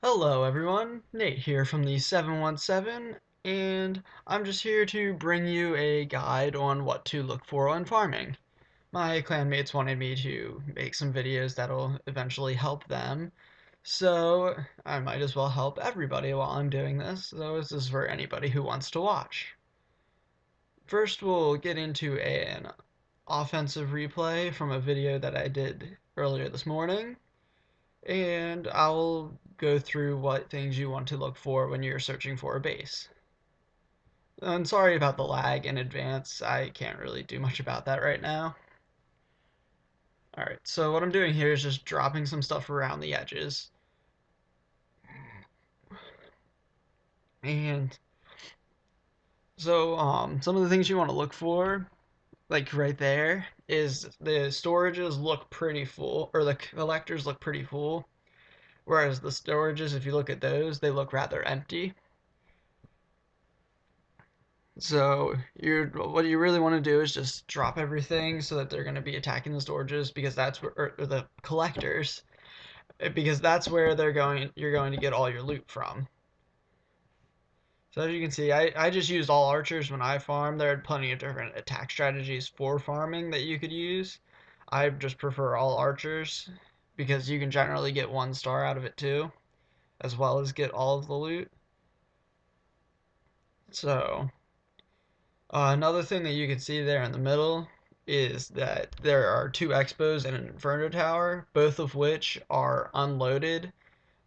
Hello everyone, Nate here from the 717, and I'm just here to bring you a guide on what to look for on farming. My clanmates wanted me to make some videos that'll eventually help them, so I might as well help everybody while I'm doing this, so this is for anybody who wants to watch. First we'll get into an offensive replay from a video that I did earlier this morning, and I'll go through what things you want to look for when you're searching for a base. And sorry about the lag in advance, I can't really do much about that right now. Alright, so what I'm doing here is just dropping some stuff around the edges. And so some of the things you want to look for, like right there, is the storages look pretty full, or the collectors look pretty full. Whereas the storages, if you look at those, they look rather empty. So what you really want to do is just drop everything so that they're going to be attacking the storages because that's where or the collectors because that's where you're going to get all your loot from. So as you can see, I just used all archers when I farmed. There are plenty of different attack strategies for farming that you could use. I just prefer all archers because you can generally get 1 star out of it too, as well as get all of the loot. So another thing that you can see there in the middle is that there are 2 Expos and an Inferno Tower, both of which are unloaded.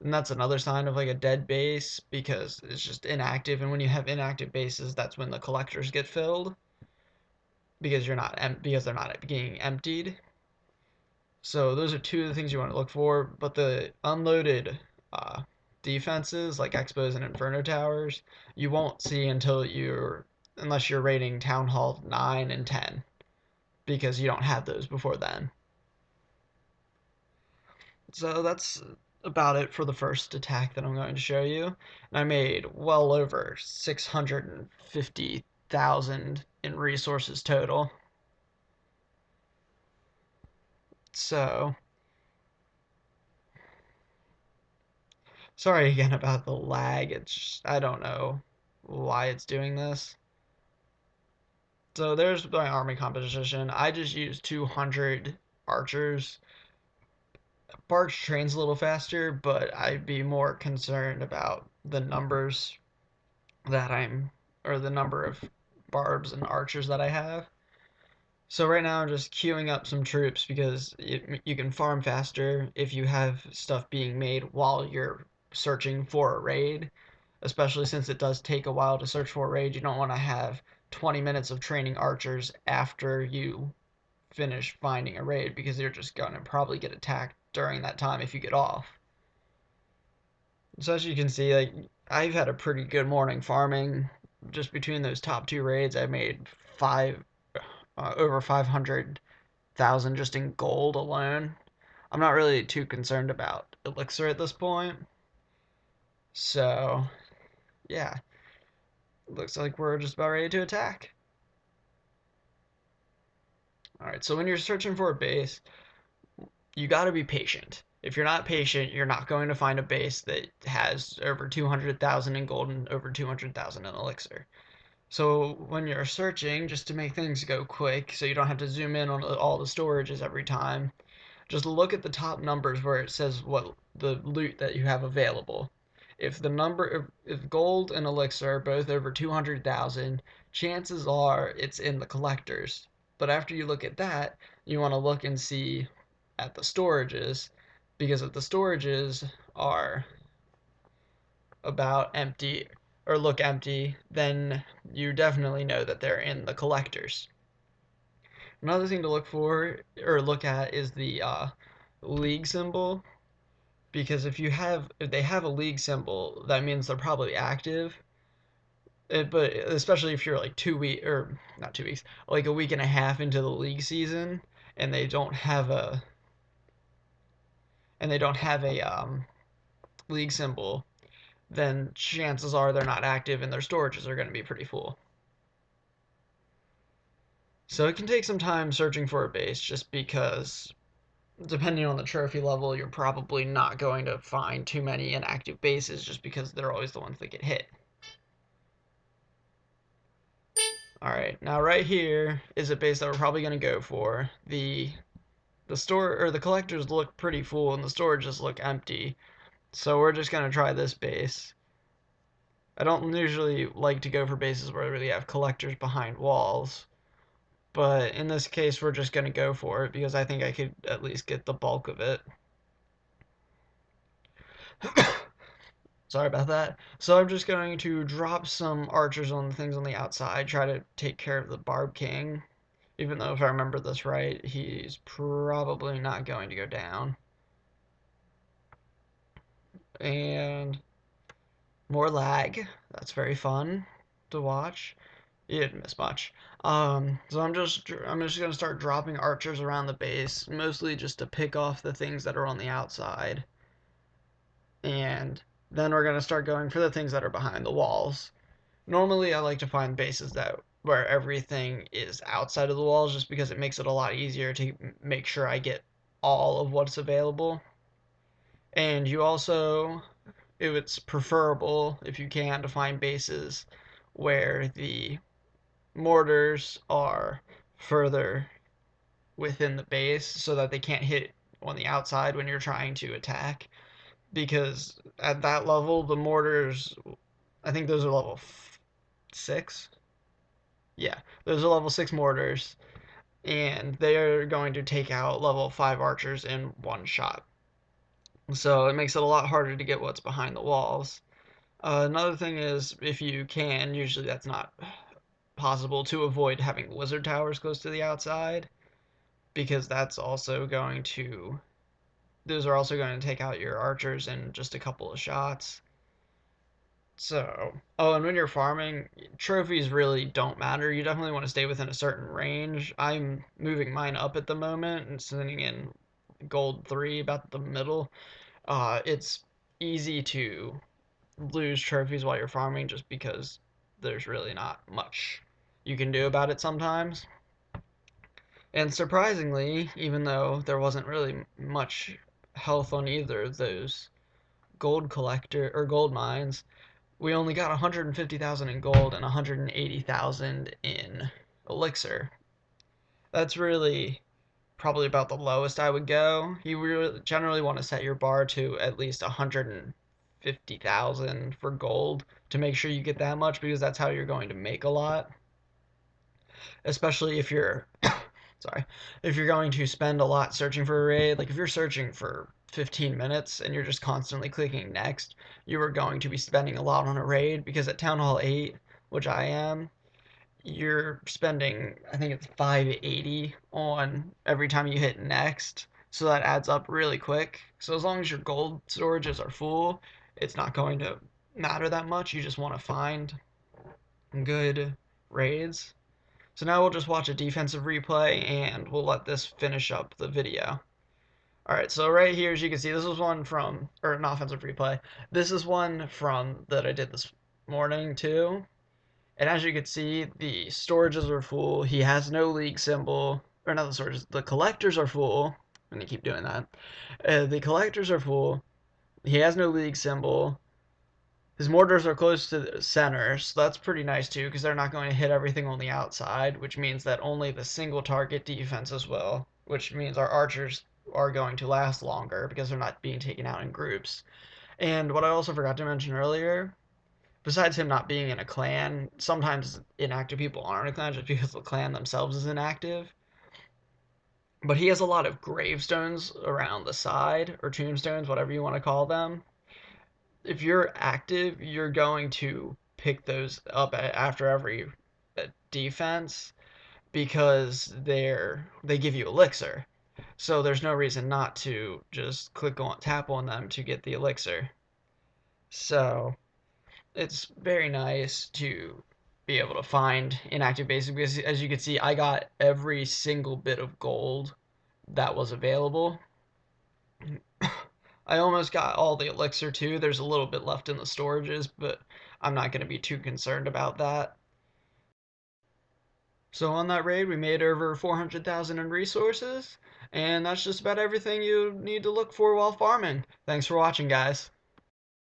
And that's another sign of like a dead base because it's just inactive. And when you have inactive bases, that's when the collectors get filled because they're not being emptied. So those are 2 of the things you want to look for. But the unloaded defenses like Expos and Inferno Towers, you won't see unless you're rating Town Hall 9 and 10 because you don't have those before then. So that's about it for the first attack that I'm going to show you. And I made well over 650,000 in resources total. So, sorry again about the lag. I don't know why it's doing this. So there's my army composition. I just used 200 archers. Barch trains a little faster, but I'd be more concerned about the numbers that or the number of barbs and archers that I have. So right now I'm just queuing up some troops because you can farm faster if you have stuff being made while you're searching for a raid, especially since it does take a while to search for a raid. You don't want to have 20 minutes of training archers after you finish finding a raid because you're just going to probably get attacked during that time if you get off. So as you can see, like I've had a pretty good morning farming. Just between those top 2 raids, I made over 500,000 just in gold alone. I'm not really too concerned about elixir at this point. So yeah, looks like we're just about ready to attack. All right, so when you're searching for a base, you got to be patient. If you're not patient, you're not going to find a base that has over 200,000 in gold and over 200,000 in elixir. So when you're searching, just to make things go quick, so you don't have to zoom in on all the storages every time, just look at the top numbers where it says what the loot that you have available. If gold and elixir are both over 200,000, chances are it's in the collectors. But after you look at that, you want to look and see at the storages, because if the storages are about empty or look empty, then you definitely know that they're in the collectors. Another thing to look for or look at is the league symbol, because if they have a league symbol, that means they're probably active. But especially if you're like 2 week or not 2 weeks, like a week and a half into the league season, and they don't have a league symbol, then chances are they're not active and their storages are going to be pretty full. So it can take some time searching for a base just because depending on the trophy level, you're probably not going to find too many inactive bases just because they're always the ones that get hit. Alright, now right here is a base that we're probably going to go for. The store or the collectors look pretty full and the storages look empty. So we're just going to try this base. I don't usually like to go for bases where I really have collectors behind walls. But in this case, we're just going to go for it because I think I could at least get the bulk of it. Sorry about that. So I'm just going to drop some archers on the things on the outside, try to take care of the Barb King. Even though if I remember this right, he's probably not going to go down. And more lag. That's very fun to watch. You didn't miss much. So I'm just gonna start dropping archers around the base, mostly just to pick off the things that are on the outside. And then we're gonna start going for the things that are behind the walls. Normally, I like to find bases that where everything is outside of the walls, just because it makes it a lot easier to make sure I get all of what's available. And you also, if it's preferable, if you can, to find bases where the mortars are further within the base so that they can't hit on the outside when you're trying to attack. Because at that level, the mortars, I think those are level 6. Yeah, those are level 6 mortars, and they are going to take out level 5 archers in one shot. So it makes it a lot harder to get what's behind the walls. Another thing is, if you can, usually that's not possible, to avoid having wizard towers close to the outside, because those are also going to take out your archers in just a couple of shots. So, oh, and when you're farming, trophies really don't matter. You definitely want to stay within a certain range. I'm moving mine up at the moment and sitting in gold 3, about the middle. It's easy to lose trophies while you're farming just because there's really not much you can do about it sometimes. And surprisingly, even though there wasn't really much health on either of those gold collector or gold mines, we only got 150,000 in gold and 180,000 in elixir. That's really probably about the lowest I would go. You really generally want to set your bar to at least 150,000 for gold to make sure you get that much, because that's how you're going to make a lot. Especially if you're sorry, if you're going to spend a lot searching for a raid. Like if you're searching for 15 minutes and you're just constantly clicking next, you are going to be spending a lot on a raid, because at Town Hall 8, which I am, you're spending, I think it's 580 on every time you hit next. So that adds up really quick. So as long as your gold storages are full, it's not going to matter that much. You just want to find good raids. So now we'll just watch a defensive replay and we'll let this finish up the video. Alright, so right here, as you can see, this is one from, or an offensive replay. This is one from that I did this morning too. And as you can see, the storages are full. He has no league symbol, or not the storages, the collectors are full. I'm gonna keep doing that. The collectors are full. He has no league symbol. His mortars are close to the center, so that's pretty nice too, because they're not going to hit everything on the outside, which means that only the single target defenses will, which means our archers are going to last longer because they're not being taken out in groups. And what I also forgot to mention earlier, besides him not being in a clan, sometimes inactive people aren't in a clan just because the clan themselves is inactive. But he has a lot of gravestones around the side, or tombstones, whatever you want to call them. If you're active, you're going to pick those up after every defense, because they give you elixir. So there's no reason not to just tap on them to get the elixir. So it's very nice to be able to find inactive bases, because as you can see, I got every single bit of gold that was available. I almost got all the elixir too. There's a little bit left in the storages, but I'm not going to be too concerned about that. So on that raid, we made over 400,000 in resources, and that's just about everything you need to look for while farming. Thanks for watching, guys.